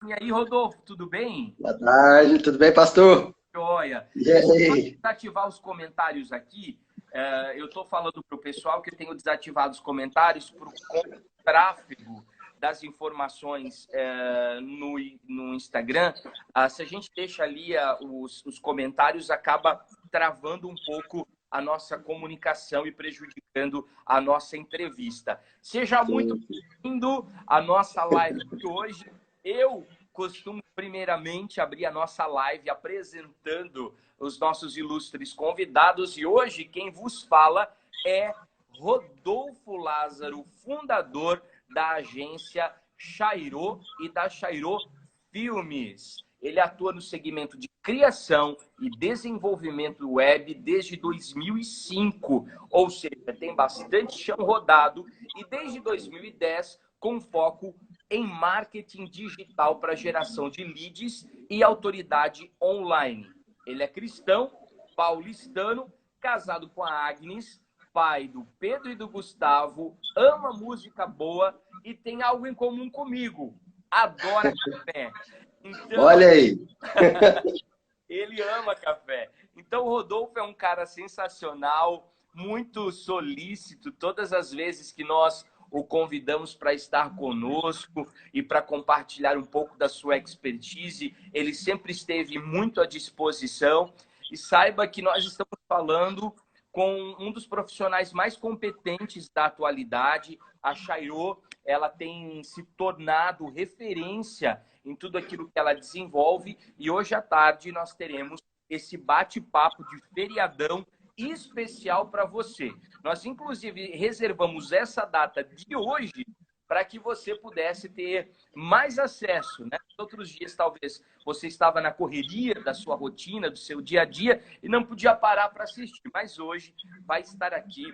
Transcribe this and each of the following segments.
E aí, Rodolfo, tudo bem? Boa tarde, tudo bem, pastor? Joia. E Deixa eu só aí? desativar os comentários aqui. Eu estou falando para o pessoal que eu tenho desativado os comentários por conta do tráfego das informações no Instagram. Se a gente deixa ali os comentários, acaba travando um pouco a nossa comunicação e prejudicando a nossa entrevista. Seja muito Sim, sim. bem-vindo à nossa live de hoje. Eu costumo, primeiramente, abrir a nossa live apresentando os nossos ilustres convidados. E hoje, quem vos fala é Rodolfo Lázaro, fundador da agência Chairô e da Chairô Filmes. Ele atua no segmento de criação e desenvolvimento web desde 2005, ou seja, tem bastante chão rodado, e desde 2010 com foco em marketing digital para geração de leads e autoridade online. Ele é cristão, paulistano, casado com a Agnes, pai do Pedro e do Gustavo, ama música boa e tem algo em comum comigo: adora café. Então, Olha aí. ele ama café. Então, o Rodolfo é um cara sensacional, muito solícito. Todas as vezes que nós o convidamos para estar conosco e para compartilhar um pouco da sua expertise, ele sempre esteve muito à disposição. E saiba que nós estamos falando com um dos profissionais mais competentes da atualidade. A Chairô, ela tem se tornado referência em tudo aquilo que ela desenvolve, e hoje à tarde nós teremos esse bate-papo de feriadão especial para você. Nós, inclusive, reservamos essa data de hoje para que você pudesse ter mais acesso, né? Outros dias, talvez, você estava na correria da sua rotina, do seu dia a dia, e não podia parar para assistir, mas hoje vai estar aqui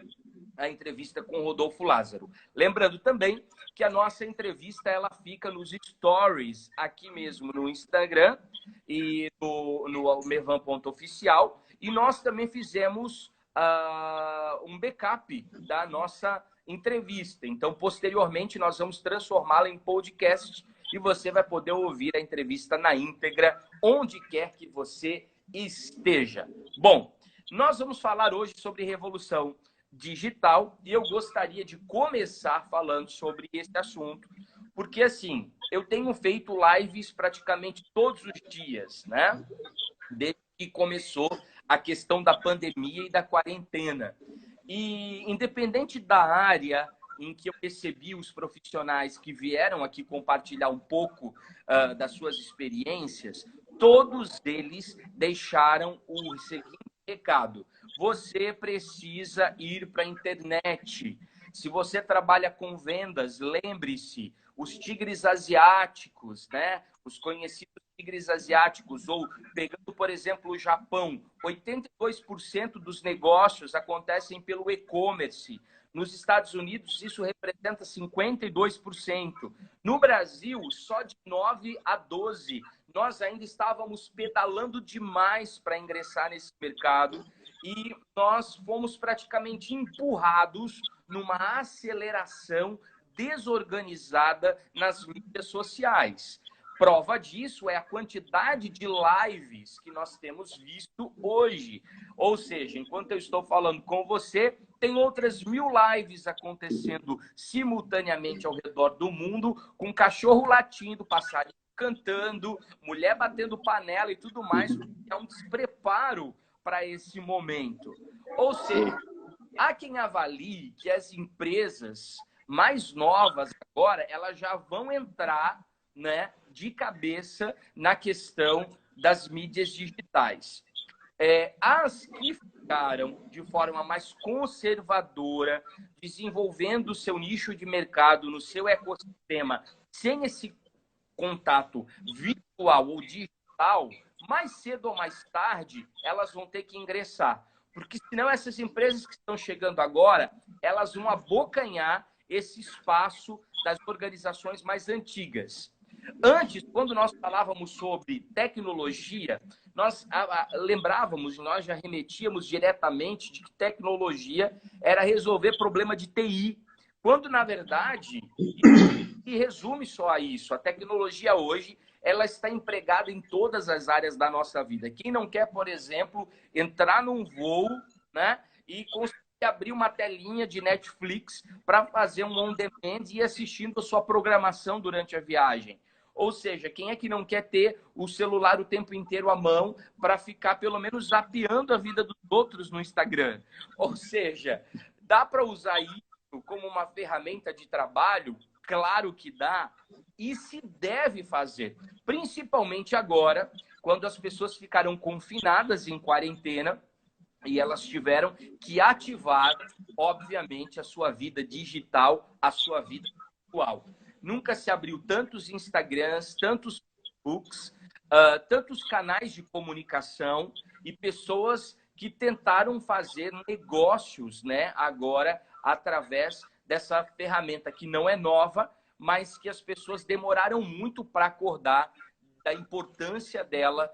a entrevista com o Rodolfo Lázaro. Lembrando também que a nossa entrevista ela fica nos stories aqui mesmo no Instagram e no Mervan.oficial. E nós também fizemos um backup da nossa entrevista. Então, posteriormente, nós vamos transformá-la em podcast e você vai poder ouvir a entrevista na íntegra, onde quer que você esteja. Bom, nós vamos falar hoje sobre revolução digital e eu gostaria de começar falando sobre esse assunto, porque assim, eu tenho feito lives praticamente todos os dias, né? Desde que começou a questão da pandemia e da quarentena. E independente da área em que eu recebi os profissionais que vieram aqui compartilhar um pouco das suas experiências, todos eles deixaram o seguinte recado: você precisa ir para a internet. Se você trabalha com vendas, lembre-se, os tigres asiáticos, né? Os conhecidos tigres asiáticos, ou pegando, por exemplo, o Japão, 82% dos negócios acontecem pelo e-commerce. Nos Estados Unidos, isso representa 52%. No Brasil, só de 9 a 12. Nós ainda estávamos pedalando demais para ingressar nesse mercado e nós fomos praticamente empurrados numa aceleração desorganizada nas mídias sociais. Prova disso é a quantidade de lives que nós temos visto hoje. Ou seja, enquanto eu estou falando com você, tem outras 1000 lives acontecendo simultaneamente ao redor do mundo, com cachorro latindo, passarinho cantando, mulher batendo panela e tudo mais. É um despreparo para esse momento. Ou Sim. seja, há quem avalie que as empresas mais novas agora, elas já vão entrar, né, de cabeça na questão das mídias digitais. As que ficaram de forma mais conservadora, desenvolvendo o seu nicho de mercado no seu ecossistema, sem esse contato virtual ou digital, mais cedo ou mais tarde, elas vão ter que ingressar. Porque senão essas empresas que estão chegando agora, elas vão abocanhar esse espaço das organizações mais antigas. Antes, quando nós falávamos sobre tecnologia, nós lembrávamos, nós já remetíamos diretamente de que tecnologia era resolver problema de TI, quando, na verdade, se resume só a isso. A tecnologia hoje ela está empregada em todas as áreas da nossa vida. Quem não quer, por exemplo, entrar num voo, né, e conseguir abrir uma telinha de Netflix para fazer um on-demand e ir assistindo a sua programação durante a viagem? Ou seja, quem é que não quer ter o celular o tempo inteiro à mão para ficar pelo menos zapeando a vida dos outros no Instagram? Ou seja, dá para usar isso como uma ferramenta de trabalho? Claro que dá, e se deve fazer, principalmente agora, quando as pessoas ficaram confinadas em quarentena e elas tiveram que ativar, obviamente, a sua vida digital, a sua vida virtual. Nunca se abriu tantos Instagrams, tantos Facebooks, tantos canais de comunicação e pessoas que tentaram fazer negócios, né, agora através dessa ferramenta que não é nova, mas que as pessoas demoraram muito para acordar da importância dela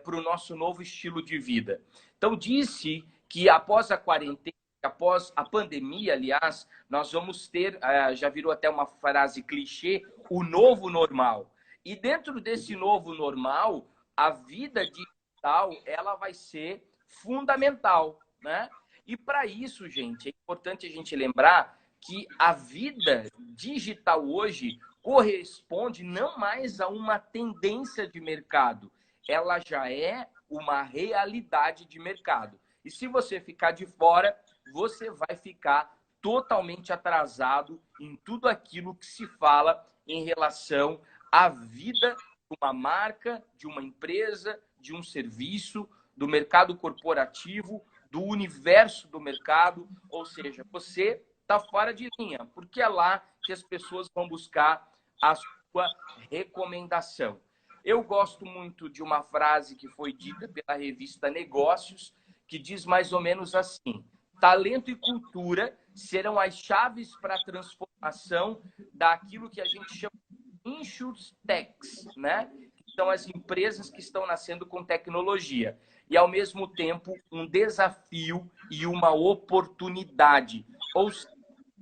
para o nosso novo estilo de vida. Então, disse que após a quarentena, após a pandemia, aliás, nós vamos ter, já virou até uma frase clichê, o novo normal. E dentro desse novo normal, a vida digital, ela vai ser fundamental, né? E para isso, gente, é importante a gente lembrar que a vida digital hoje corresponde não mais a uma tendência de mercado, ela já é uma realidade de mercado. E se você ficar de fora, você vai ficar totalmente atrasado em tudo aquilo que se fala em relação à vida de uma marca, de uma empresa, de um serviço, do mercado corporativo, do universo do mercado. Ou seja, você está fora de linha, porque é lá que as pessoas vão buscar a sua recomendação. Eu gosto muito de uma frase que foi dita pela revista Negócios, que diz mais ou menos assim: talento e cultura serão as chaves para a transformação daquilo que a gente chama de insurtechs, né? Que são as empresas que estão nascendo com tecnologia. E, ao mesmo tempo, um desafio e uma oportunidade. Ou seja,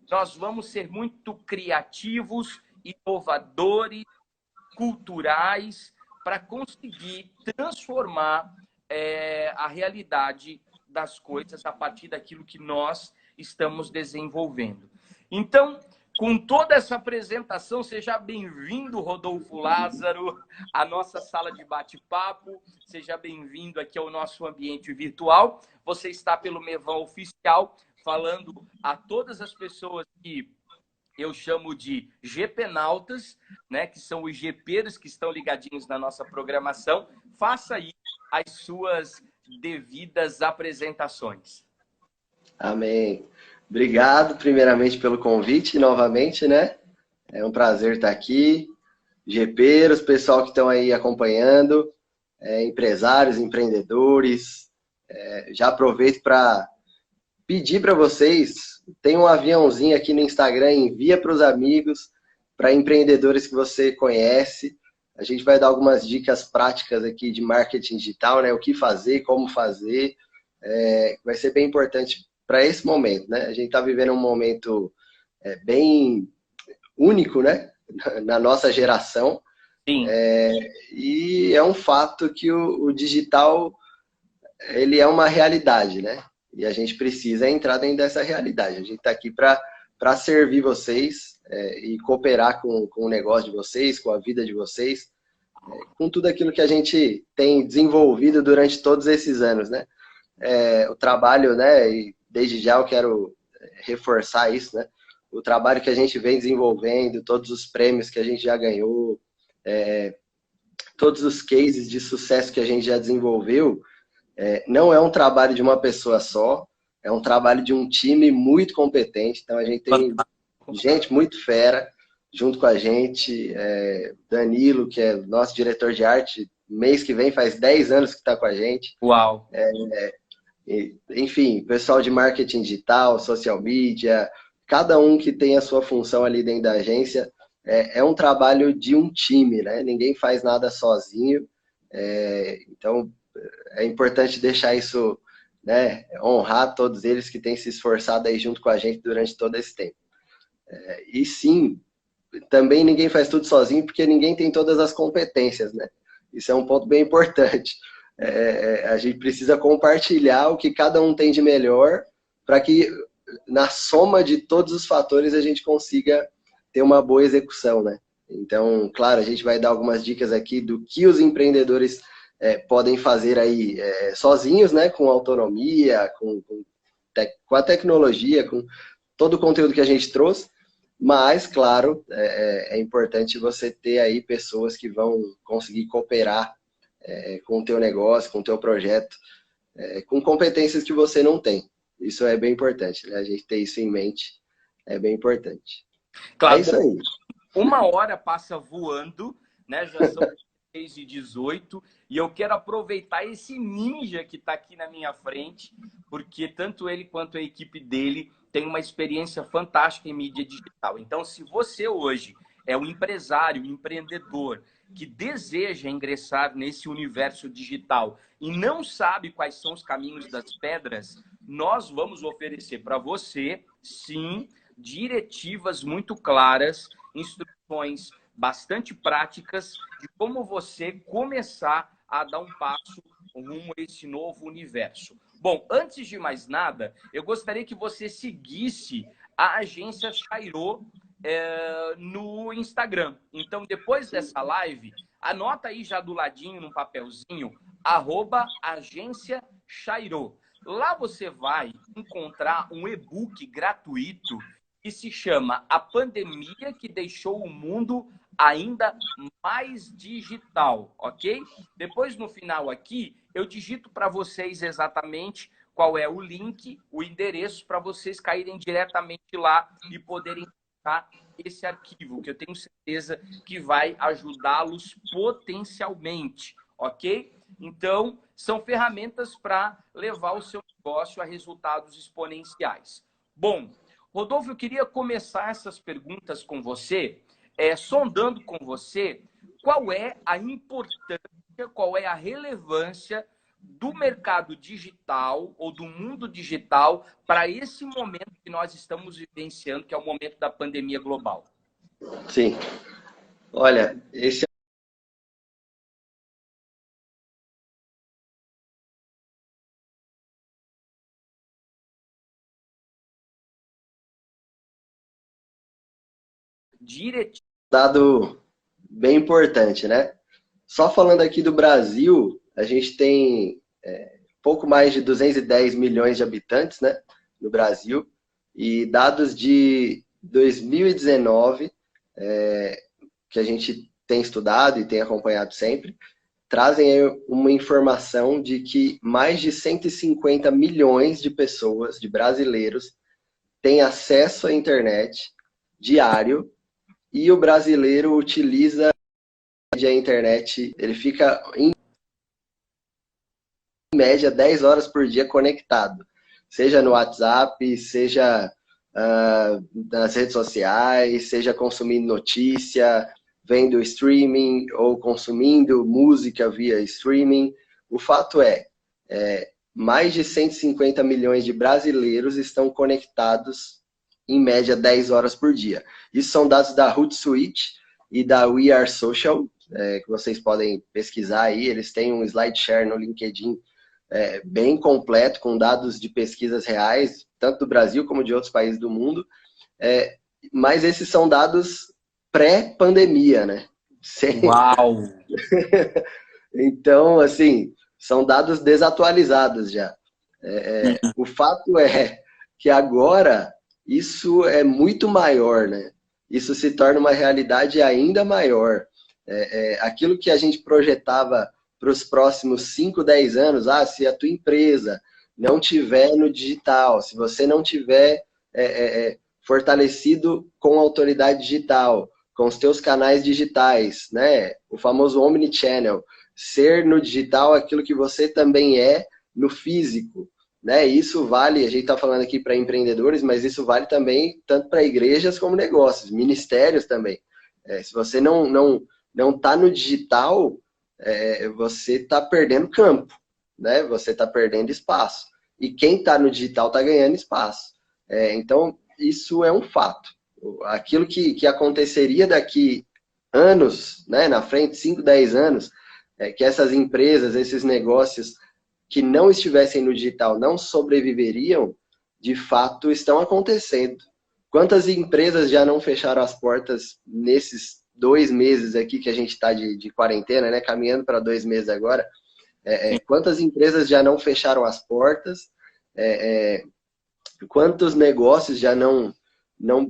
nós vamos ser muito criativos, inovadores, culturais, para conseguir transformar a realidade das coisas a partir daquilo que nós estamos desenvolvendo. Então, com toda essa apresentação, seja bem-vindo, Rodolfo Lázaro, à nossa sala de bate-papo. Seja bem-vindo aqui ao nosso ambiente virtual. Você está pelo Mevan Oficial, falando a todas as pessoas que eu chamo de GPnautas, né, que são os GPers que estão ligadinhos na nossa programação. Faça aí as suas devidas apresentações. Amém. Obrigado, primeiramente, pelo convite, novamente, né? É um prazer estar aqui. GPeros, pessoal que estão aí acompanhando, empresários, empreendedores. Já aproveito para pedir para vocês, tem um aviãozinho aqui no Instagram, envia para os amigos, para empreendedores que você conhece. A gente vai dar algumas dicas práticas aqui de marketing digital, né? O que fazer, como fazer. Vai ser bem importante para esse momento, né? A gente está vivendo um momento bem único, né? Na nossa geração. Sim. E é um fato que o digital, ele é uma realidade, né? E a gente precisa entrar dentro dessa realidade. A gente está aqui para servir vocês e cooperar com o negócio de vocês, com a vida de vocês, com tudo aquilo que a gente tem desenvolvido durante todos esses anos, né? O trabalho, né? E desde já eu quero reforçar isso, né? O trabalho que a gente vem desenvolvendo, todos os prêmios que a gente já ganhou, todos os cases de sucesso que a gente já desenvolveu, não é um trabalho de uma pessoa só, é um trabalho de um time muito competente. Então a gente tem gente muito fera junto com a gente. Danilo, que é nosso diretor de arte, mês que vem faz 10 anos que está com a gente. Uau! Enfim, pessoal de marketing digital, social media, cada um que tem a sua função ali dentro da agência. É um trabalho de um time, né? Ninguém faz nada sozinho. Então, é importante deixar isso, né? Honrar todos eles que têm se esforçado aí junto com a gente durante todo esse tempo. E sim, também ninguém faz tudo sozinho, porque ninguém tem todas as competências, né? Isso é um ponto bem importante. A gente precisa compartilhar o que cada um tem de melhor para que, na soma de todos os fatores, a gente consiga ter uma boa execução, né? Então, claro, a gente vai dar algumas dicas aqui do que os empreendedores podem fazer aí sozinhos, né? Com autonomia, com a tecnologia, com todo o conteúdo que a gente trouxe. Mas, claro, é importante você ter aí pessoas que vão conseguir cooperar com o teu negócio, com o teu projeto, com competências que você não tem. Isso é bem importante, né? A gente ter isso em mente é bem importante. Claro, É isso aí. uma hora passa voando, né? Já são 6h18 e eu quero aproveitar esse ninja que está aqui na minha frente, porque tanto ele quanto a equipe dele tem uma experiência fantástica em mídia digital. Então, se você hoje é um empresário, um empreendedor que deseja ingressar nesse universo digital e não sabe quais são os caminhos das pedras, nós vamos oferecer para você, sim, diretivas muito claras, instruções bastante práticas de como você começar a dar um passo rumo a esse novo universo. Bom, antes de mais nada, eu gostaria que você seguisse a agência Chairo no Instagram. Então, depois dessa live, anota aí já do ladinho, num papelzinho, @agência Chairo. Lá você vai encontrar um e-book gratuito que se chama A Pandemia que Deixou o Mundo Ainda Mais Digital, ok? Depois, no final aqui, eu digito para vocês exatamente qual é o link, o endereço, para vocês caírem diretamente lá e poderem buscar esse arquivo, que eu tenho certeza que vai ajudá-los potencialmente, ok? Então, são ferramentas para levar o seu negócio a resultados exponenciais. Bom, Rodolfo, eu queria começar essas perguntas com você, sondando com você qual é a importância, qual é a relevância do mercado digital ou do mundo digital para esse momento que nós estamos vivenciando, que é o momento da pandemia global. Sim. Olha, esse Diretivo. dado bem importante, né? Só falando aqui do Brasil, a gente tem pouco mais de 210 milhões de habitantes, né, no Brasil, e dados de 2019, que a gente tem estudado e tem acompanhado sempre, trazem aí uma informação de que mais de 150 milhões de pessoas, de brasileiros, têm acesso à internet diário, e o brasileiro utiliza a internet, ele fica em média 10 horas por dia conectado, seja no WhatsApp, seja nas redes sociais, seja consumindo notícia, vendo streaming ou consumindo música via streaming. O fato mais de 150 milhões de brasileiros estão conectados em média 10 horas por dia. Isso são dados da Hootsuite e da We Are Social, que vocês podem pesquisar aí. Eles têm um SlideShare no LinkedIn bem completo, com dados de pesquisas reais, tanto do Brasil como de outros países do mundo. Mas esses são dados pré-pandemia, né? Uau! Então, assim, são dados desatualizados já. O fato é que agora isso é muito maior, né? Isso se torna uma realidade ainda maior. Aquilo que a gente projetava para os próximos 5, 10 anos, se a tua empresa não tiver no digital, se você não tiver fortalecido com a autoridade digital, com os teus canais digitais, né? O famoso omnichannel, ser no digital aquilo que você também é no físico, né? Isso vale, a gente está falando aqui para empreendedores, mas isso vale também tanto para igrejas como negócios, ministérios também. Se você não está no digital, você está perdendo campo, né? Você está perdendo espaço. E quem está no digital está ganhando espaço. Então, isso é um fato. aquilo que aconteceria daqui anos, né, na frente, 5, 10 anos, que essas empresas, esses negócios que não estivessem no digital não sobreviveriam, de fato estão acontecendo. Quantas empresas já não fecharam as portas nesses 2 meses aqui que a gente está de quarentena, né, caminhando para 2 meses agora? Quantas empresas já não fecharam as portas? Quantos negócios já não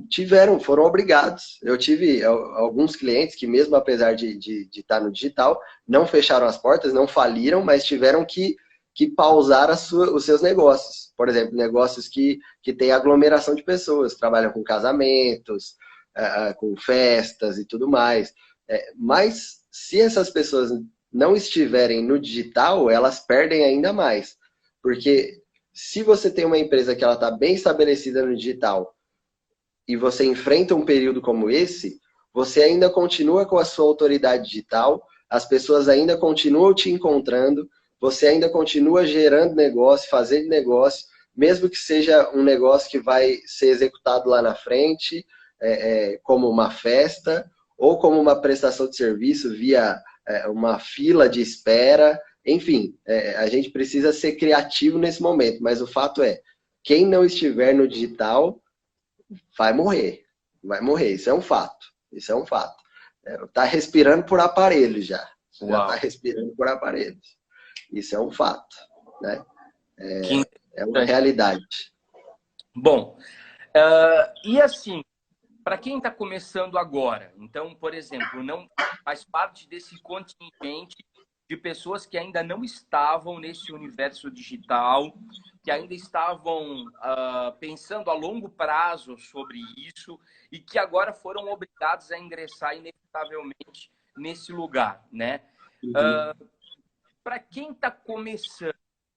tiveram, foram obrigados. Eu tive alguns clientes que, mesmo apesar de estar no digital, não fecharam as portas, não faliram, mas tiveram que pausar os seus negócios. Por exemplo, negócios que têm aglomeração de pessoas, trabalham com casamentos, com festas e tudo mais. Mas se essas pessoas não estiverem no digital, elas perdem ainda mais. Porque se você tem uma empresa que ela está bem estabelecida no digital e você enfrenta um período como esse, você ainda continua com a sua autoridade digital, as pessoas ainda continuam te encontrando, você ainda continua gerando negócio, fazendo negócio, mesmo que seja um negócio que vai ser executado lá na frente, como uma festa, ou como uma prestação de serviço via uma fila de espera. Enfim, a gente precisa ser criativo nesse momento, mas o fato é, quem não estiver no digital vai morrer, isso é um fato, Tá respirando por aparelhos já tá respirando por aparelhos, isso é um fato, né? É uma realidade. Bom, e assim, para quem está começando agora, então, por exemplo, não faz parte desse contingente de pessoas que ainda não estavam nesse universo digital, que ainda estavam pensando a longo prazo sobre isso e que agora foram obrigados a ingressar inevitavelmente nesse lugar, né? Para quem está começando,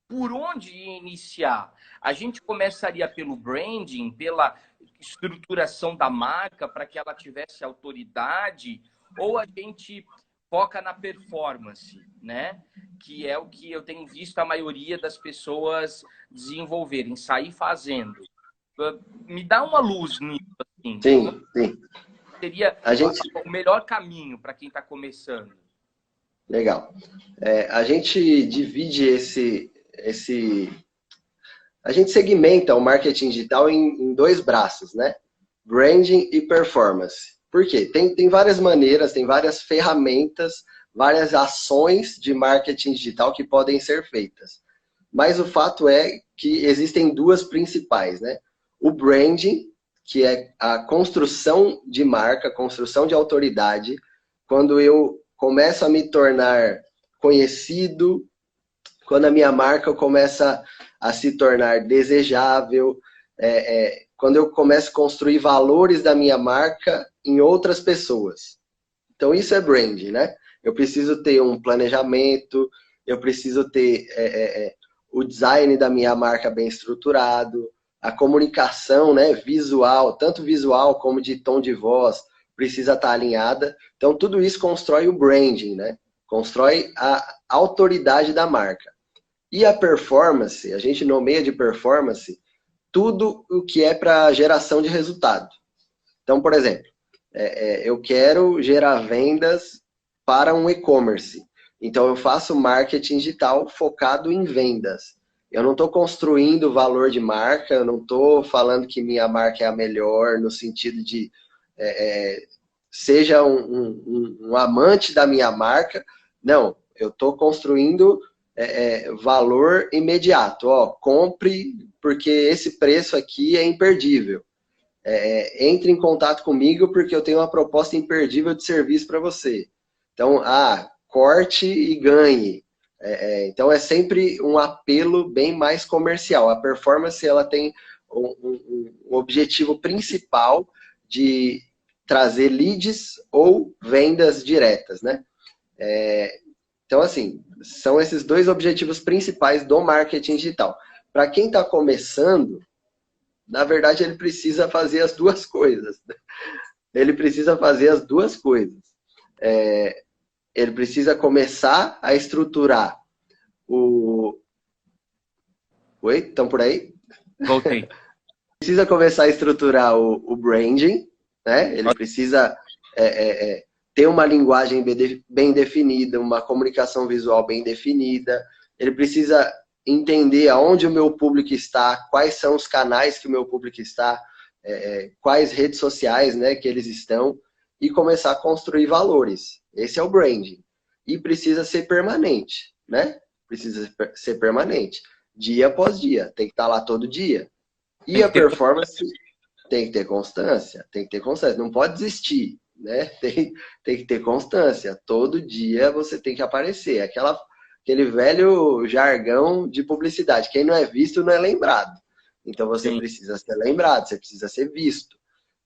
por onde iniciar? A gente começaria pelo branding, pela estruturação da marca para que ela tivesse autoridade, ou a gente foca na performance, né? Que é o que eu tenho visto a maioria das pessoas desenvolverem, sair fazendo. Me dá uma luz nisso, assim. Sim. Seria o melhor caminho para quem está começando? Legal. A gente divide a gente segmenta o marketing digital em 2 braços, né? Branding e performance. Por quê? Tem várias maneiras, tem várias ferramentas, várias ações de marketing digital que podem ser feitas. Mas o fato é que existem 2 principais, né? O branding, que é a construção de marca, construção de autoridade, quando eu começo a me tornar conhecido, quando a minha marca começa a se tornar desejável, quando eu começo a construir valores da minha marca em outras pessoas. Então isso é branding, né? Eu preciso ter um planejamento, eu preciso ter o design da minha marca bem estruturado, a comunicação, né, visual, tanto visual como de tom de voz, precisa estar alinhada. Então tudo isso constrói o branding, né? Constrói a autoridade da marca. E a performance, a gente nomeia de performance tudo o que é para geração de resultado. Então, por exemplo, eu quero gerar vendas para um e-commerce. Então, eu faço marketing digital focado em vendas. Eu não estou construindo valor de marca, eu não estou falando que minha marca é a melhor, no sentido de seja um amante da minha marca. Não, eu estou construindo valor imediato. Compre porque esse preço aqui é imperdível. Entre em contato comigo porque eu tenho uma proposta imperdível de serviço para você. Então, corte e ganhe. Então, é sempre um apelo bem mais comercial. A performance ela tem um objetivo principal de trazer leads ou vendas diretas, né? Então, assim, são esses 2 objetivos principais do marketing digital. Para quem está começando, na verdade, ele precisa fazer as 2 coisas. Ele precisa fazer as 2 coisas. Ele precisa começar a estruturar o... Oi? Estão por aí? Voltei. Precisa começar a estruturar o branding, né? Ele precisa ter uma linguagem bem definida, uma comunicação visual bem definida. Ele precisa entender aonde o meu público está, quais são os canais que o meu público está, quais redes sociais, né, que eles estão, e começar a construir valores. Esse é o branding. E precisa ser permanente, né? Precisa ser permanente. Dia após dia. Tem que estar lá todo dia. E a performance tem que ter constância. Tem que ter constância. Não pode desistir, né? Tem que ter constância. Todo dia você tem que aparecer. Aquele velho jargão de publicidade. Quem não é visto não é lembrado. Então você precisa ser lembrado, você precisa ser visto.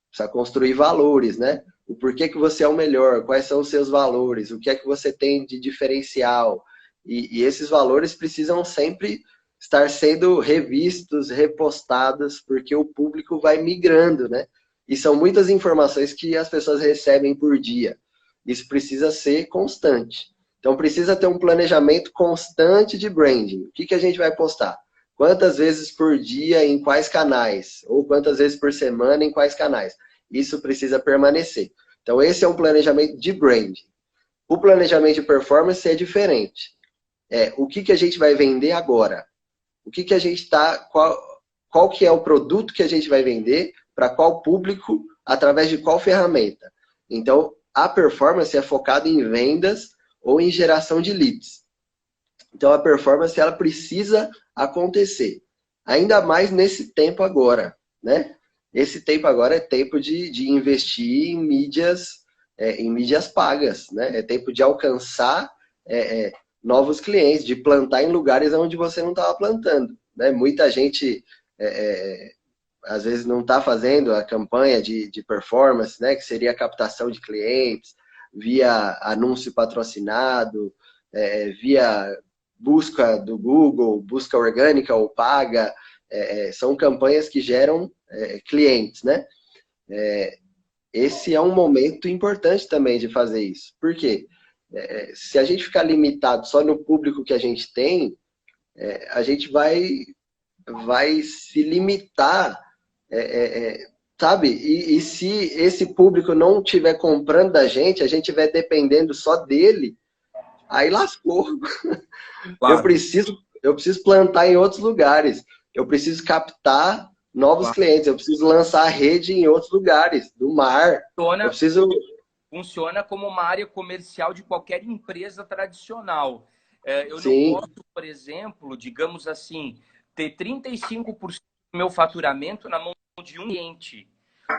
Precisa construir valores, né? O porquê que você é o melhor, quais são os seus valores, o que é que você tem de diferencial. E esses valores precisam sempre estar sendo revistos, repostados, porque o público vai migrando, né? E são muitas informações que as pessoas recebem por dia. Isso precisa ser constante. Então precisa ter um planejamento constante de branding. O que a gente vai postar? Quantas vezes por dia, em quais canais? Ou quantas vezes por semana, em quais canais? Isso precisa permanecer. Então, esse é um planejamento de branding. O planejamento de performance é diferente. O que a gente vai vender agora? O que a gente está... Qual que é o produto que a gente vai vender? Para qual público? Através de qual ferramenta? Então, a performance é focada em vendas ou em geração de leads. Então, a performance ela precisa acontecer. Ainda mais nesse tempo agora, né? Esse tempo agora é tempo de investir em mídias pagas, né? É tempo de alcançar novos clientes, de plantar em lugares onde você não estava plantando, né? Muita gente, às vezes, não está fazendo a campanha de performance, né? Que seria a captação de clientes, via anúncio patrocinado, via busca do Google, busca orgânica ou paga, são campanhas que geram clientes, né? Esse é um momento importante também de fazer isso. Por quê? Se a gente ficar limitado só no público que a gente tem, a gente vai se limitar, sabe? E se esse público não estiver comprando da gente, a gente estiver dependendo só dele, aí lascou. Claro. Eu preciso plantar em outros lugares. Eu preciso captar novos clientes. Eu preciso lançar a rede em outros lugares, do mar. Funciona como uma área comercial de qualquer empresa tradicional. Eu Sim. não posso, por exemplo, digamos assim, ter 35% do meu faturamento na mão de um cliente.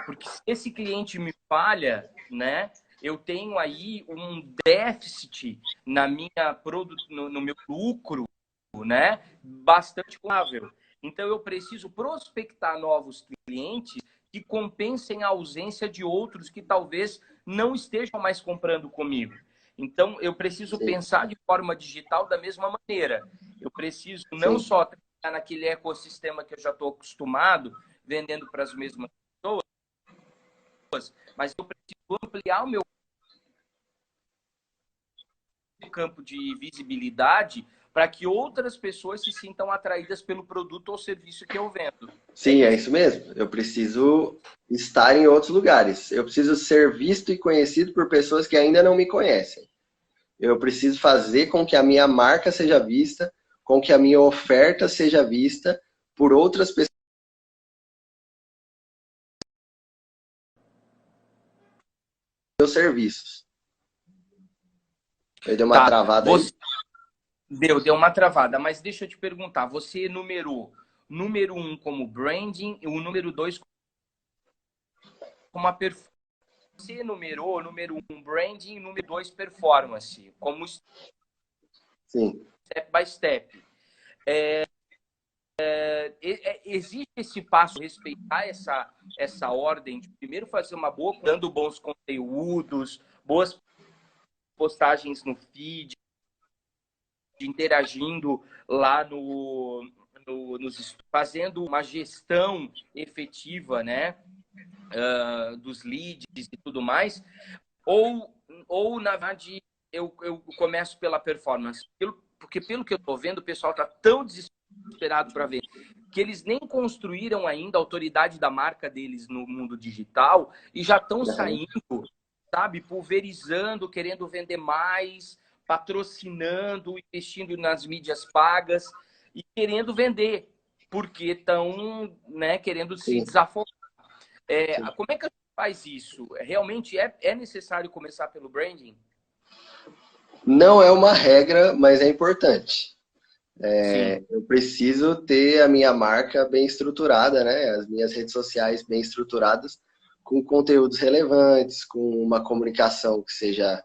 Porque se esse cliente me falha, né? Eu tenho aí um déficit no meu lucro, né? Bastante considerável. Então, eu preciso prospectar novos clientes que compensem a ausência de outros que talvez não estejam mais comprando comigo. Então, eu preciso pensar de forma digital da mesma maneira. Eu preciso não só trabalhar naquele ecossistema que eu já estou acostumado, vendendo para as mesmas pessoas, mas eu preciso ampliar o meu campo de visibilidade para que outras pessoas se sintam atraídas pelo produto ou serviço que eu vendo. Sim, é isso mesmo. Eu preciso estar em outros lugares. Eu preciso ser visto e conhecido por pessoas que ainda não me conhecem. Eu preciso fazer com que a minha marca seja vista, com que a minha oferta seja vista por outras pessoas. Meus serviços. Eu dei uma travada aí. Deu uma travada, mas deixa eu te perguntar, você numerou número 1 como branding e o número 2 como a performance. Você numerou número 1 branding e número 2 performance, como Sim. step by step. Existe esse passo, respeitar essa ordem de primeiro fazer uma boa, dando bons conteúdos, boas postagens no feed, interagindo lá fazendo uma gestão efetiva, né, dos leads e tudo mais, ou na verdade eu começo pela performance, porque pelo que eu estou vendo o pessoal está tão desesperado para ver que eles nem construíram ainda a autoridade da marca deles no mundo digital e já estão saindo, sabe, pulverizando, querendo vender mais, patrocinando, investindo nas mídias pagas e querendo vender, porque estão, né, querendo se desafogar. Como é que a gente faz isso? Realmente é necessário começar pelo branding? Não é uma regra, mas é importante. Sim. Eu preciso ter a minha marca bem estruturada, né? As minhas redes sociais bem estruturadas, com conteúdos relevantes, com uma comunicação que seja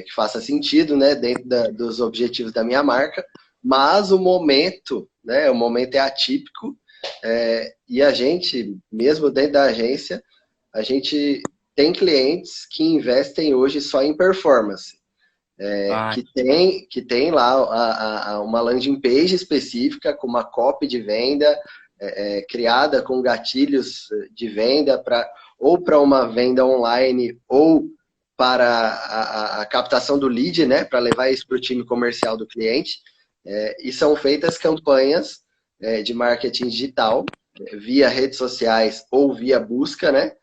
que faça sentido, né? Dentro dos objetivos da minha marca. Mas o momento, né? O momento é atípico e a gente, mesmo dentro da agência, a gente tem clientes que investem hoje só em performance. Que tem lá uma landing page específica com uma copy de venda criada com gatilhos de venda ou para uma venda online ou para a captação do lead, né, para levar isso para o time comercial do cliente. E são feitas campanhas de marketing digital via redes sociais ou via busca, né?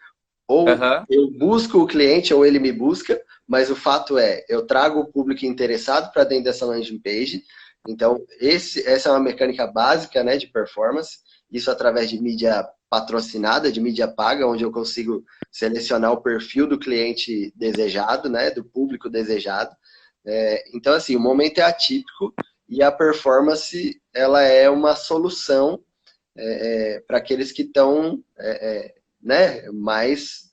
Ou eu busco o cliente ou ele me busca, mas o fato é, eu trago o público interessado para dentro dessa landing page. Então, essa é uma mecânica básica, né, de performance. Isso através de mídia patrocinada, de mídia paga, onde eu consigo selecionar o perfil do cliente desejado, né, do público desejado. Então, assim, o momento é atípico e a performance, ela é uma solução para aqueles que estão né, mais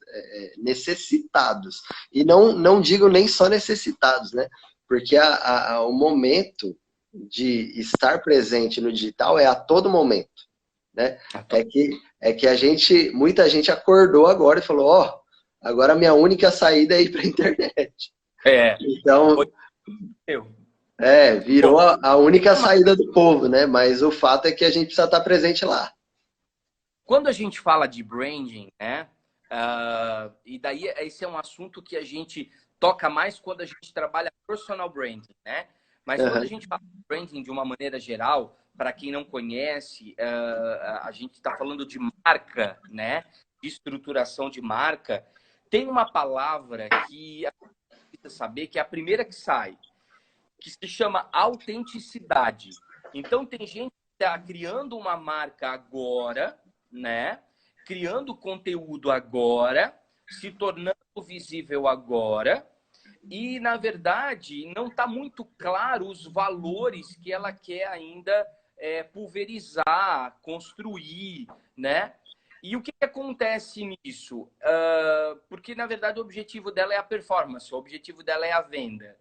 necessitados. E não digo nem só necessitados, né? Porque o momento de estar presente no digital é a todo momento, né? Muita gente acordou agora e falou, ó, agora a minha única saída é ir para a internet. Então, virou a única saída do povo, né? Mas o fato é que a gente precisa estar presente lá. Quando a gente fala de branding, né? E daí esse é um assunto que a gente toca mais quando a gente trabalha personal branding, né? Mas quando a gente fala de branding de uma maneira geral, para quem não conhece, a gente está falando de marca, né? De estruturação de marca. Tem uma palavra que a gente precisa saber que é a primeira que sai, que se chama autenticidade. Então tem gente que está criando uma marca agora, né? Criando conteúdo agora, se tornando visível agora, e na verdade não está muito claro os valores que ela quer ainda pulverizar, construir, né? E o que acontece nisso? Porque na verdade o objetivo dela é a performance, o objetivo dela é a venda.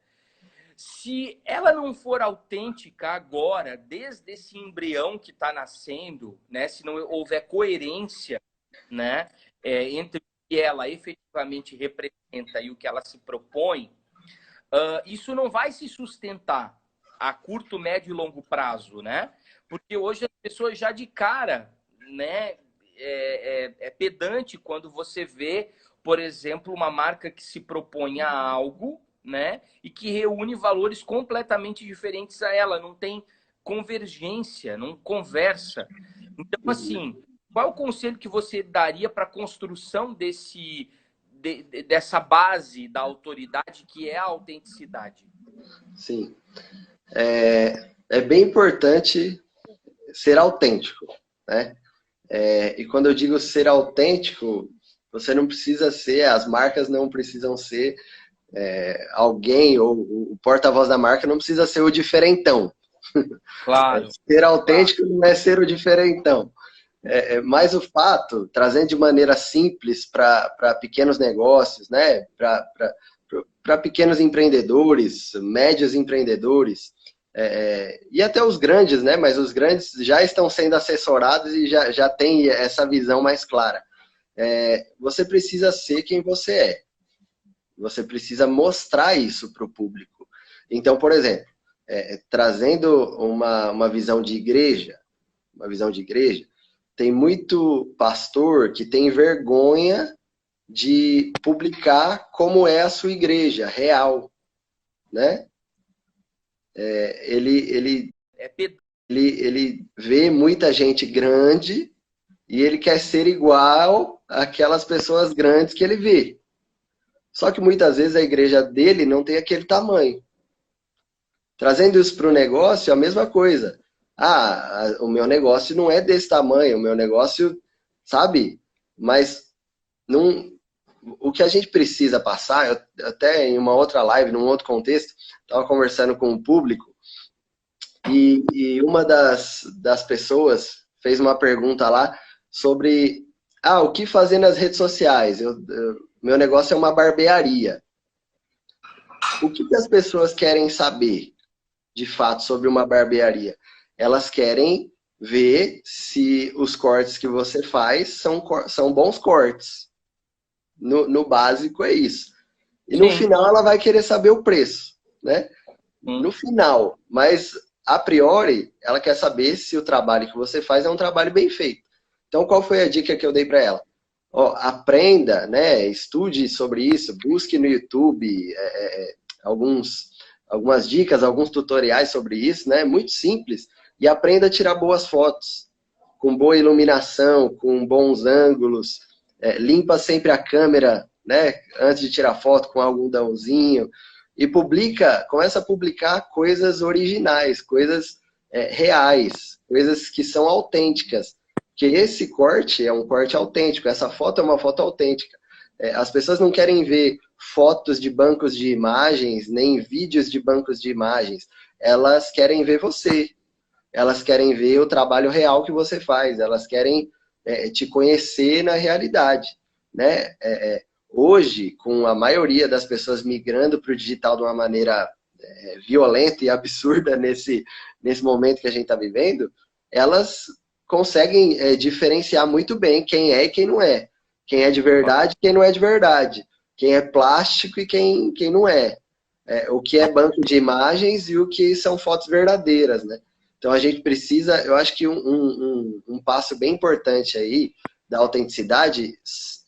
Se ela não for autêntica agora, desde esse embrião que está nascendo, né, se não houver coerência, né, entre o que ela efetivamente representa e o que ela se propõe, isso não vai se sustentar a curto, médio e longo prazo, né? Porque hoje as pessoas já de cara, né, é pedante quando você vê, por exemplo, uma marca que se propõe a algo, né, e que reúne valores completamente diferentes a ela, não tem convergência, não conversa. Então, assim, qual é o conselho que você daria para a construção dessa base da autoridade que é a autenticidade? Sim. É bem importante ser autêntico, né? E quando eu digo ser autêntico, você não precisa ser, as marcas não precisam ser alguém, ou o porta-voz da marca não precisa ser o diferentão. Claro. Ser autêntico não é ser o diferentão. Mas o fato, trazendo de maneira simples para pequenos negócios, né? Para pequenos empreendedores, médios empreendedores, e até os grandes, né? Mas os grandes já estão sendo assessorados e já têm essa visão mais clara. Você precisa ser quem você é. Você precisa mostrar isso para o público. Então, por exemplo, trazendo uma visão de igreja, tem muito pastor que tem vergonha de publicar como é a sua igreja real, né? Ele É pedante ele vê muita gente grande e ele quer ser igual àquelas pessoas grandes que ele vê. Só que muitas vezes a igreja dele não tem aquele tamanho. Trazendo isso para o negócio, a mesma coisa. Ah, o meu negócio não é desse tamanho, o meu negócio, sabe? Mas não, o que a gente precisa passar, eu até em uma outra live, num outro contexto, estava conversando com o público e uma das pessoas fez uma pergunta lá sobre o que fazer nas redes sociais. Meu negócio é uma barbearia. O que as pessoas querem saber, de fato, sobre uma barbearia? Elas querem ver se os cortes que você faz são bons cortes. No básico é isso. E no Sim. final ela vai querer saber o preço, né? No final, mas a priori ela quer saber se o trabalho que você faz é um trabalho bem feito. Então qual foi a dica que eu dei para ela? Ó, aprenda, né? Estude sobre isso, busque no YouTube algumas dicas, alguns tutoriais sobre isso, né? Muito simples. E aprenda a tirar boas fotos, com boa iluminação, com bons ângulos. Limpa sempre a câmera, né? Antes de tirar foto com algodãozinho. E começa a publicar coisas originais, coisas reais, coisas que são autênticas. Porque esse corte é um corte autêntico, essa foto é uma foto autêntica. As pessoas não querem ver fotos de bancos de imagens, nem vídeos de bancos de imagens. Elas querem ver você. Elas querem ver o trabalho real que você faz. Elas querem te conhecer na realidade, né? Hoje, com a maioria das pessoas migrando para o digital de uma maneira violenta e absurda nesse momento que a gente está vivendo, elas conseguem diferenciar muito bem quem é e quem não é. Quem é de verdade e quem não é de verdade. Quem é plástico e quem não é. O que é banco de imagens e o que são fotos verdadeiras, né? Então a gente precisa, eu acho que um passo bem importante aí da autenticidade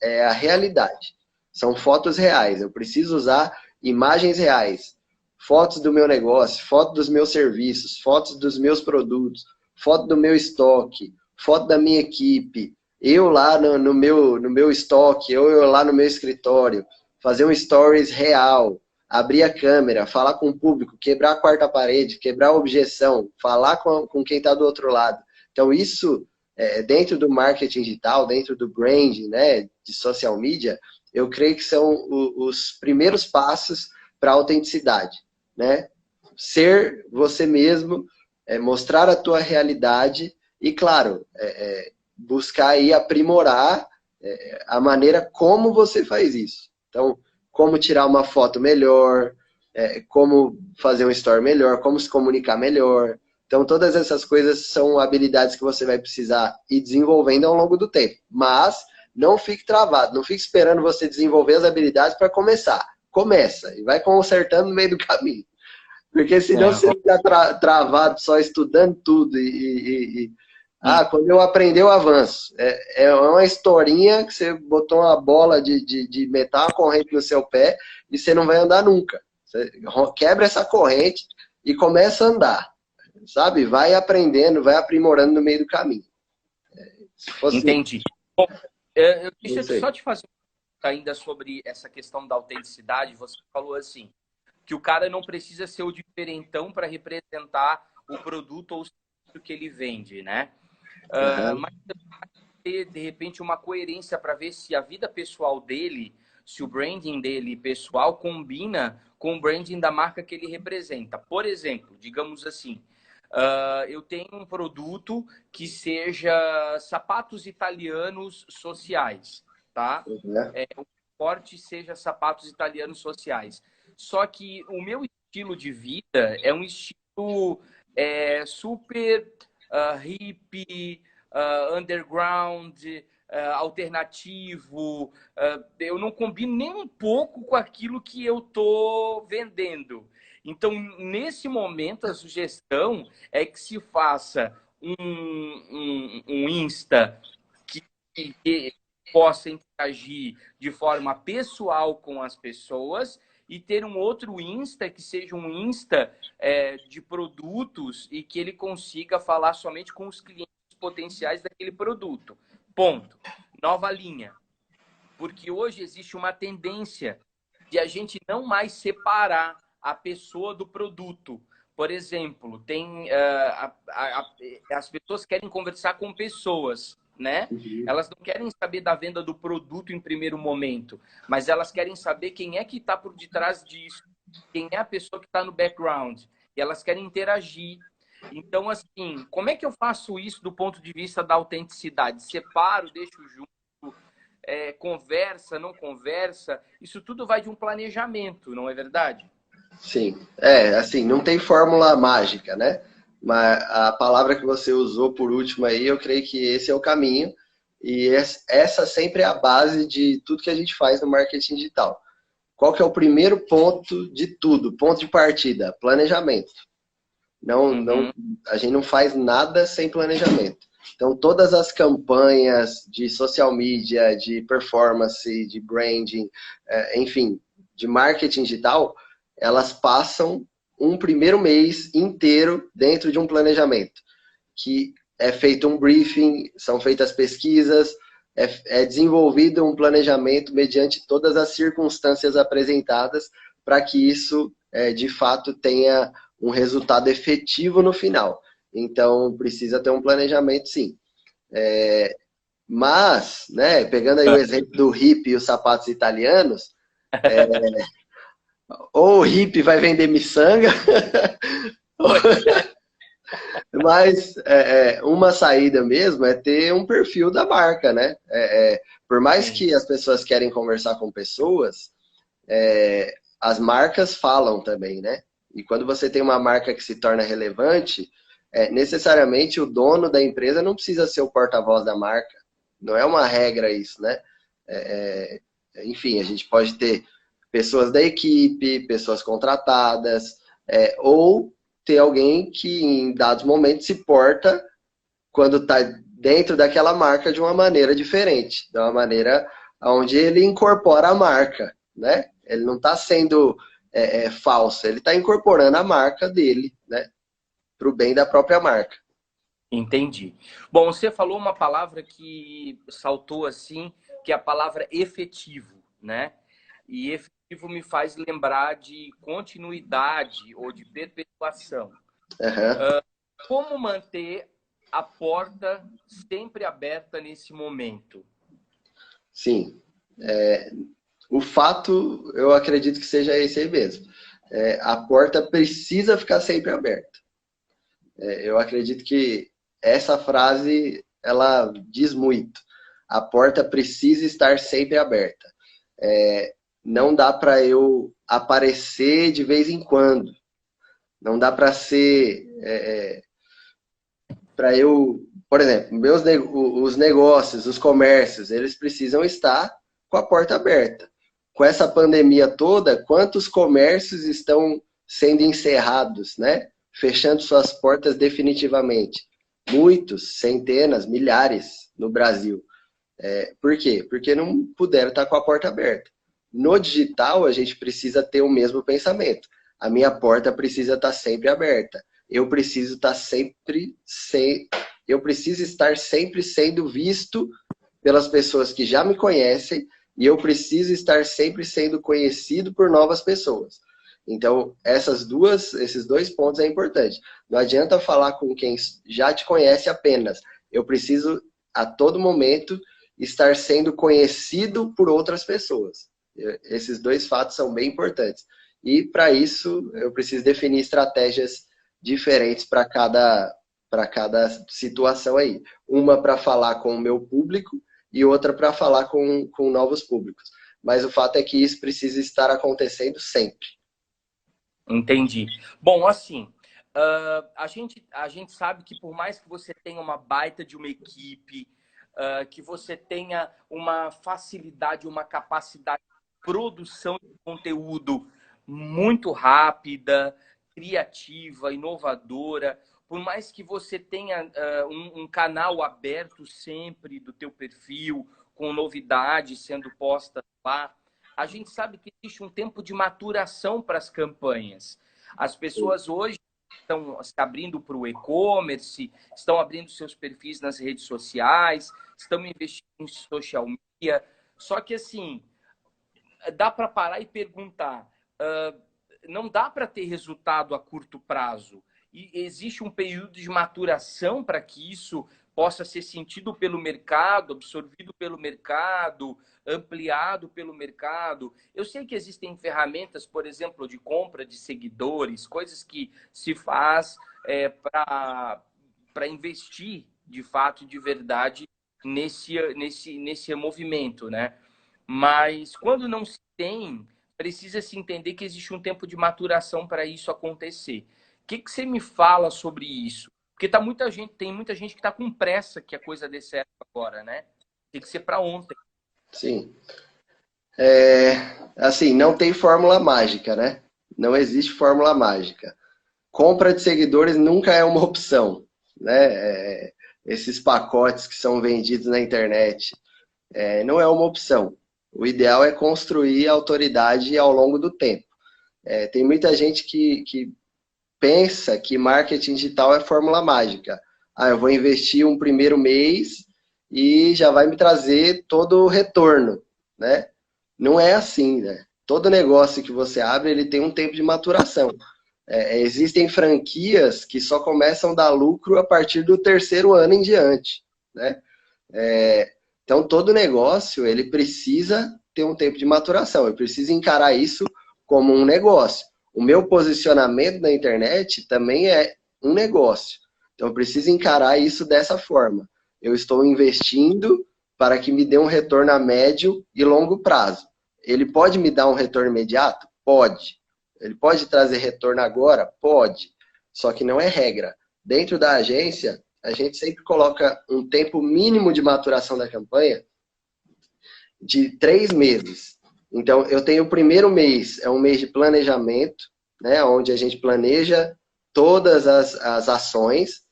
é a realidade. São fotos reais. Eu preciso usar imagens reais. Fotos do meu negócio, fotos dos meus serviços, fotos dos meus produtos, foto do meu estoque, foto da minha equipe, eu lá no meu estoque, eu lá no meu escritório, fazer um stories real, abrir a câmera, falar com o público, quebrar a quarta parede, quebrar a objeção, falar com quem está do outro lado. Então isso, dentro do marketing digital, dentro do branding, né, de social media, eu creio que são os primeiros passos para a autenticidade, né? Ser você mesmo, mostrar a tua realidade e, claro, buscar aí aprimorar a maneira como você faz isso. Então, como tirar uma foto melhor, como fazer um story melhor, como se comunicar melhor. Então, todas essas coisas são habilidades que você vai precisar ir desenvolvendo ao longo do tempo. Mas não fique travado, não fique esperando você desenvolver as habilidades para começar. Começa e vai consertando no meio do caminho. Porque senão você fica travado só estudando tudo quando eu aprender eu avanço. É uma historinha que você botou uma bola de metal, uma corrente no seu pé e você não vai andar nunca. Você quebra essa corrente e começa a andar, sabe? Vai aprendendo, vai aprimorando no meio do caminho. Entendi. Bom, deixa eu só te fazer uma pergunta ainda sobre essa questão da autenticidade. Você falou assim, que o cara não precisa ser o diferentão para representar o produto ou o serviço que ele vende, né? Mas ter, de repente, uma coerência para ver se a vida pessoal dele, se o branding dele pessoal combina com o branding da marca que ele representa. Por exemplo, digamos assim, eu tenho um produto que seja sapatos italianos sociais, tá? O corte seja sapatos italianos sociais. Só que o meu estilo de vida é um estilo super hippie, underground, alternativo. Eu não combino nem um pouco com aquilo que eu estou vendendo. Então, nesse momento, a sugestão é que se faça um Insta que possa interagir de forma pessoal com as pessoas e ter um outro Insta que seja um Insta de produtos e que ele consiga falar somente com os clientes potenciais daquele produto. Ponto. Nova linha. Porque hoje existe uma tendência de a gente não mais separar a pessoa do produto. Por exemplo, as pessoas querem conversar com pessoas, né? Uhum. Elas não querem saber da venda do produto em primeiro momento, mas elas querem saber quem é que está por detrás disso, quem é a pessoa que está no background. E elas querem interagir. Então, assim, como é que eu faço isso do ponto de vista da autenticidade? Separo, deixo junto, conversa, não conversa? Isso tudo vai de um planejamento, não é verdade? Sim, assim, não tem fórmula mágica, né? Mas a palavra que você usou por último aí, eu creio que esse é o caminho. E essa sempre é a base de tudo que a gente faz no marketing digital. Qual que é o primeiro ponto de tudo? Ponto de partida, planejamento. Não, Uhum. a gente não faz nada sem planejamento. Então, todas as campanhas de social media, de performance, de branding, enfim, de marketing digital, elas passam um primeiro mês inteiro dentro de um planejamento, que é feito um briefing, são feitas pesquisas, é desenvolvido um planejamento mediante todas as circunstâncias apresentadas para que isso, de fato, tenha um resultado efetivo no final. Então, precisa ter um planejamento, sim. Mas, né, pegando aí o exemplo do hippie e os sapatos italianos, ou o hippie vai vender miçanga, Pois é. mas uma saída mesmo é ter um perfil da marca, né? Por mais Sim. que as pessoas querem conversar com pessoas, as marcas falam também, né? E quando você tem uma marca que se torna relevante, necessariamente o dono da empresa não precisa ser o porta-voz da marca. Não é uma regra isso, né? Enfim, a gente pode ter pessoas da equipe, pessoas contratadas, ou ter alguém que em dados momentos se porta quando está dentro daquela marca de uma maneira diferente, de uma maneira onde ele incorpora a marca, né? Ele não está sendo falso, ele está incorporando a marca dele, né? Para o bem da própria marca. Entendi. Bom, você falou uma palavra que saltou assim, que é a palavra efetivo, né? E efetivo me faz lembrar de continuidade ou de perpetuação. Uhum. Como manter a porta sempre aberta nesse momento? Sim. O fato, eu acredito que seja esse aí mesmo. A porta precisa ficar sempre aberta. Eu acredito que essa frase, ela diz muito. A porta precisa estar sempre aberta. Não dá para eu aparecer de vez em quando. Não dá para ser, para eu, por exemplo, os negócios, os comércios, eles precisam estar com a porta aberta. Com essa pandemia toda, quantos comércios estão sendo encerrados, né? Fechando suas portas definitivamente? Muitos, centenas, milhares no Brasil. Por quê? Porque não puderam estar com a porta aberta. No digital, a gente precisa ter o mesmo pensamento. A minha porta precisa estar sempre aberta. Eu preciso estar eu preciso estar sempre sendo visto pelas pessoas que já me conhecem e eu preciso estar sempre sendo conhecido por novas pessoas. Então, esses dois pontos é importante. Não adianta falar com quem já te conhece apenas. Eu preciso, a todo momento, estar sendo conhecido por outras pessoas. Esses dois fatos são bem importantes. E, para isso, eu preciso definir estratégias diferentes para cada situação aí. Uma para falar com o meu público e outra para falar com novos públicos. Mas o fato é que isso precisa estar acontecendo sempre. Entendi. Bom, assim, a gente sabe que por mais que você tenha uma baita de uma equipe, que você tenha uma facilidade, uma capacidade de produção de conteúdo muito rápida, criativa, inovadora, por mais que você tenha um canal aberto sempre do teu perfil, com novidades sendo postas lá, a gente sabe que existe um tempo de maturação para as campanhas. As pessoas hoje estão se abrindo para o e-commerce, estão abrindo seus perfis nas redes sociais, estão investindo em social media. Só que, assim, dá para parar e perguntar, não dá para ter resultado a curto prazo. E existe um período de maturação para que isso possa ser sentido pelo mercado, absorvido pelo mercado, ampliado pelo mercado. Eu sei que existem ferramentas, por exemplo, de compra de seguidores, coisas que se faz para investir de fato, de verdade, nesse movimento, né? Mas quando não se tem, precisa se entender que existe um tempo de maturação para isso acontecer. O que você me fala sobre isso? Porque tem muita gente que está com pressa que a coisa dê certo agora, né? Tem que ser para ontem. Sim. Assim, não tem fórmula mágica, né? Não existe fórmula mágica. Compra de seguidores nunca é uma opção, né? Esses pacotes que são vendidos na internet, não é uma opção. O ideal é construir autoridade ao longo do tempo. Tem muita gente que pensa que marketing digital é fórmula mágica. Eu vou investir um primeiro mês e já vai me trazer todo o retorno, né? Não é assim, né? Todo negócio que você abre, ele tem um tempo de maturação. Existem franquias que só começam a dar lucro a partir do terceiro ano em diante, né? Então, todo negócio, ele precisa ter um tempo de maturação. Eu preciso encarar isso como um negócio. O meu posicionamento na internet também é um negócio. Então, eu preciso encarar isso dessa forma. Eu estou investindo para que me dê um retorno a médio e longo prazo. Ele pode me dar um retorno imediato? Pode. Ele pode trazer retorno agora? Pode. Só que não é regra. Dentro da agência, a gente sempre coloca um tempo mínimo de maturação da campanha de 3 meses. Então, eu tenho o primeiro mês, é um mês de planejamento, né, onde a gente planeja todas as ações,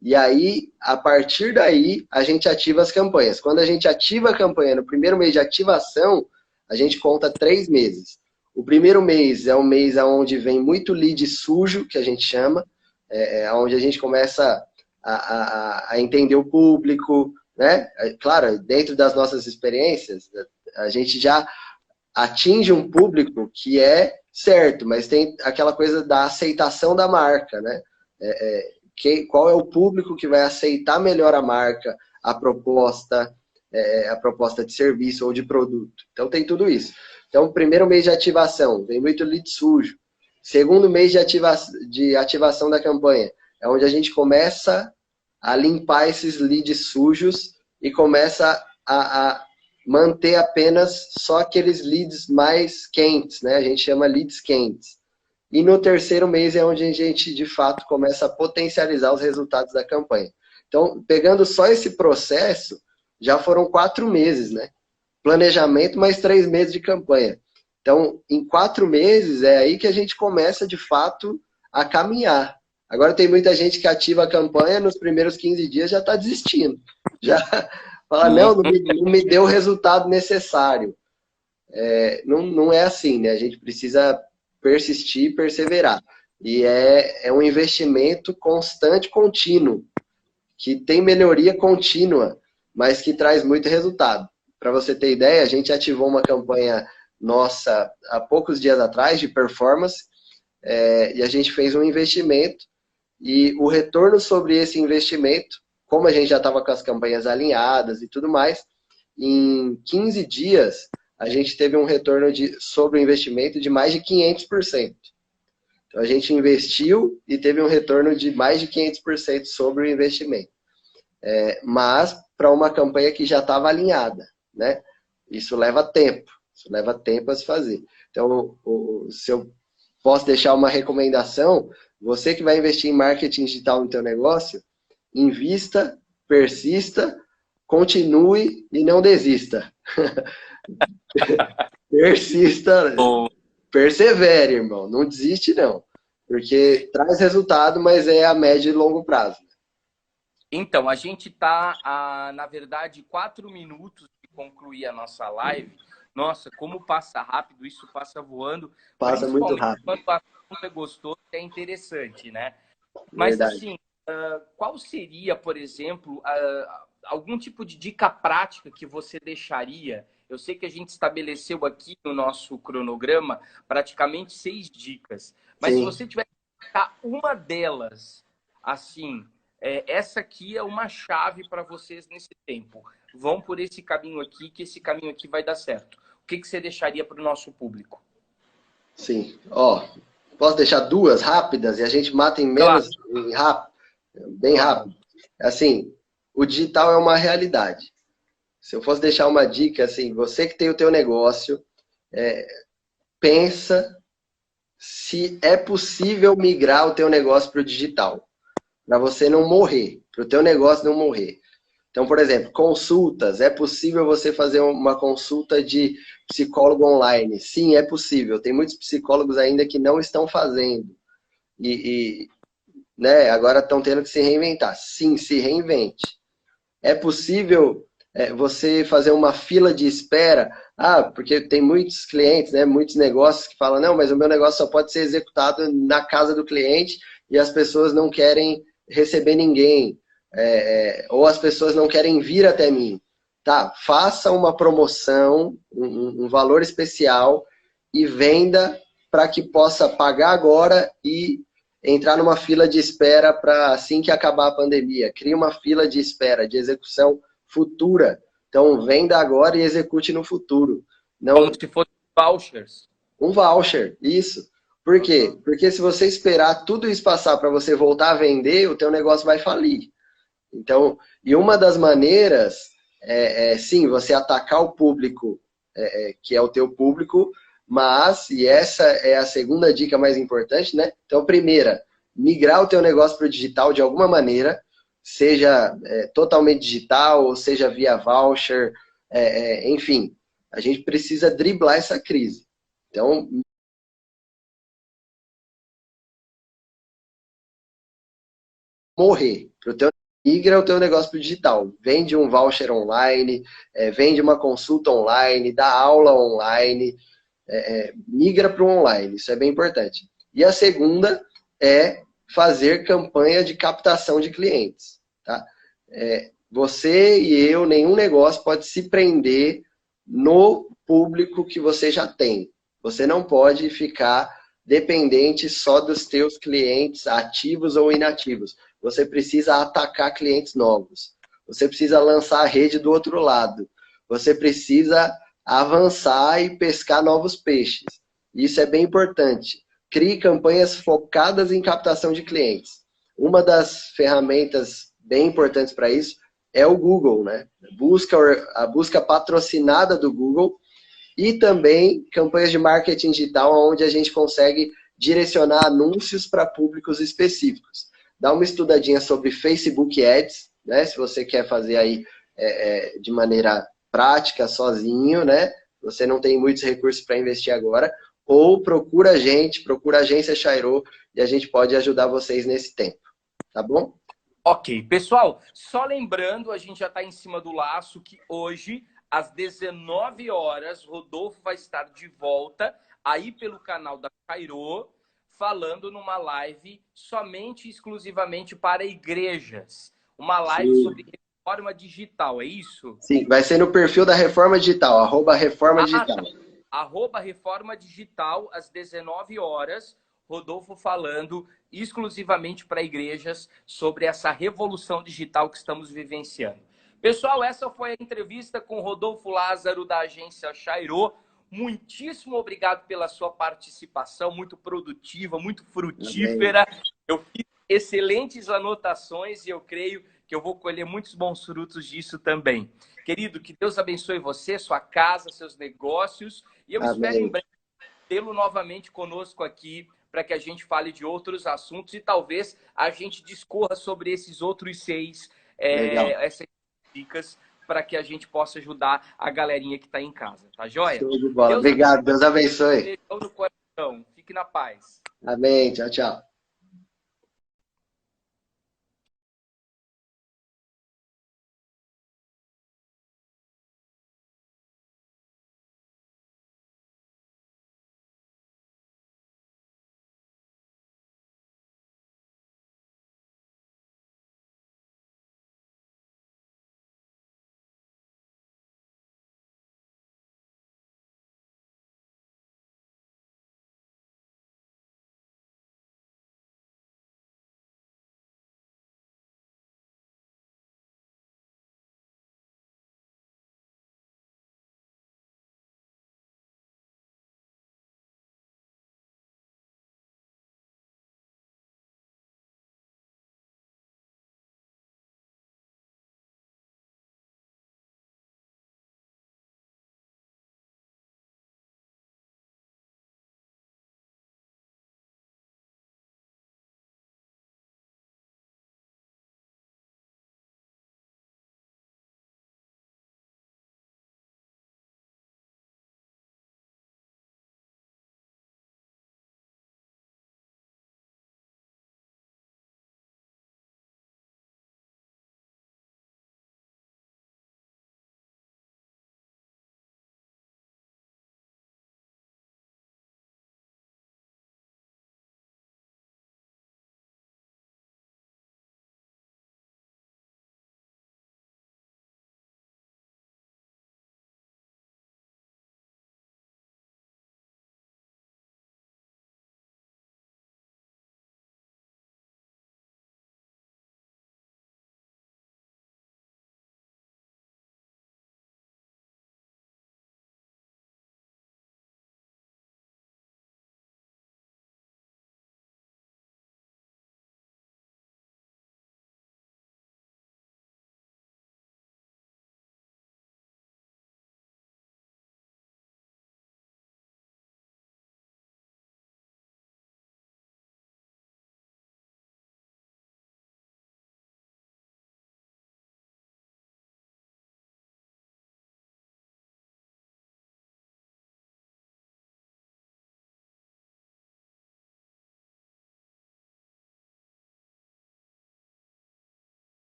e aí, a partir daí, a gente ativa as campanhas. Quando a gente ativa a campanha no primeiro mês de ativação, a gente conta 3 meses. O primeiro mês é um mês onde vem muito lead sujo, que a gente chama, onde a gente começa a entender o público, né? Claro, dentro das nossas experiências, a gente já atinge um público que é certo, mas tem aquela coisa da aceitação da marca, né? Qual é o público que vai aceitar melhor a marca, a proposta de serviço ou de produto. Então tem tudo isso. Então, primeiro mês de ativação, vem muito lead sujo. Segundo mês de ativação da campanha, é onde a gente começa a limpar esses leads sujos e começa a manter apenas só aqueles leads mais quentes, né? A gente chama leads quentes. E no terceiro mês é onde a gente, de fato, começa a potencializar os resultados da campanha. Então, pegando só esse processo, já foram 4 meses, né? Planejamento mais 3 meses de campanha. Então, em 4 meses, é aí que a gente começa, de fato, a caminhar. Agora, tem muita gente que ativa a campanha, nos primeiros 15 dias já está desistindo. Já fala, não me deu o resultado necessário. Não é assim, né? A gente precisa persistir e perseverar. E é um investimento constante, contínuo, que tem melhoria contínua, mas que traz muito resultado. Para você ter ideia, a gente ativou uma campanha nossa há poucos dias atrás de performance, e a gente fez um investimento, e o retorno sobre esse investimento, como a gente já estava com as campanhas alinhadas e tudo mais, em 15 dias a gente teve um retorno sobre o investimento de mais de 500%. Então a gente investiu e teve um retorno de mais de 500% sobre o investimento. Mas para uma campanha que já estava alinhada, né? Isso leva tempo a se fazer. Então, se eu posso deixar uma recomendação, você que vai investir em marketing digital no teu negócio, invista, persista, continue e não desista. Persista, persevere, irmão, não desiste não, porque traz resultado, mas é a médio e longo prazo. Então, a gente está, na verdade, 4 minutos de concluir a nossa live. Nossa, como passa rápido, isso passa voando. Passa muito rápido. Quando o assunto é gostoso, é interessante, né? Mas Verdade. assim, qual seria, por exemplo, algum tipo de dica prática que você deixaria? Eu sei que a gente estabeleceu aqui no nosso cronograma praticamente 6 dicas, mas se Sim. você tiver que citar uma delas, assim, essa aqui é uma chave para vocês nesse tempo. Vão por esse caminho aqui, que esse caminho aqui vai dar certo. O que você deixaria para o nosso público? Sim. Ó, posso deixar duas rápidas e a gente mata em Claro, menos, bem claro. rápido. Assim, o digital é uma realidade. Se eu fosse deixar uma dica, assim, você que tem o teu negócio, pensa se é possível migrar o teu negócio para o digital, para você não morrer, para o teu negócio não morrer. Então, por exemplo, consultas. É possível você fazer uma consulta de psicólogo online? Sim, é possível. Tem muitos psicólogos ainda que não estão fazendo. Né, agora estão tendo que se reinventar. Sim, se reinvente. É possível você fazer uma fila de espera? Ah, porque tem muitos clientes, né, muitos negócios que falam, não, mas o meu negócio só pode ser executado na casa do cliente e as pessoas não querem receber ninguém. Ou as pessoas não querem vir até mim. Tá, faça uma promoção, um valor especial e venda para que possa pagar agora e entrar numa fila de espera para assim que acabar a pandemia. Crie uma fila de espera, de execução futura. Então, venda agora e execute no futuro. Como Não, se fossem vouchers. um voucher, isso. Por quê? Porque se você esperar tudo isso passar para você voltar a vender, o teu negócio vai falir. Então, e uma das maneiras sim, você atacar o público, que é o teu público, mas, e essa é a segunda dica mais importante, né? Então, primeira, migrar o teu negócio para o digital de alguma maneira, seja totalmente digital, ou seja via voucher, enfim, a gente precisa driblar essa crise. Então, morrer. Migra o teu negócio para o digital. Vende um voucher online, vende uma consulta online, dá aula online, migra para o online. Isso é bem importante. E a segunda é fazer campanha de captação de clientes. Tá? Você e eu, nenhum negócio pode se prender no público que você já tem. Você não pode ficar dependente só dos teus clientes ativos ou inativos. Você precisa atacar clientes novos. Você precisa lançar a rede do outro lado. Você precisa avançar e pescar novos peixes. Isso é bem importante. Crie campanhas focadas em captação de clientes. Uma das ferramentas bem importantes para isso é o Google, né? A busca patrocinada do Google e também campanhas de marketing digital, onde a gente consegue direcionar anúncios para públicos específicos. Dá uma estudadinha sobre Facebook Ads, né? Se você quer fazer aí de maneira prática, sozinho, né? Você não tem muitos recursos para investir agora, ou procura a gente, procura a agência Chairo e a gente pode ajudar vocês nesse tempo, tá bom? Ok, pessoal, só lembrando, a gente já está em cima do laço que hoje, às 19 horas, Rodolfo vai estar de volta aí pelo canal da Chairo, falando numa live somente e exclusivamente para igrejas. Uma live Sim. sobre reforma digital, é isso? Sim, vai ser no perfil da Reforma Digital, @Reforma Digital. @Reforma Digital, às 19 horas, Rodolfo falando exclusivamente para igrejas sobre essa revolução digital que estamos vivenciando. Pessoal, essa foi a entrevista com Rodolfo Lázaro, da agência Chairo. Muitíssimo obrigado pela sua participação, muito produtiva, muito frutífera. Amém. Eu fiz excelentes anotações e eu creio que eu vou colher muitos bons frutos disso também. Querido, que Deus abençoe você, sua casa, seus negócios. E eu espero em Amém. breve tê-lo novamente conosco aqui para que a gente fale de outros assuntos e talvez a gente discorra sobre esses outros 6 essas dicas para que a gente possa ajudar a galerinha que está em casa, tá joia? Show de bola. Deus Obrigado, abençoe. Deus abençoe. Beijão no coração. Fique na paz. Amém. Tchau, tchau.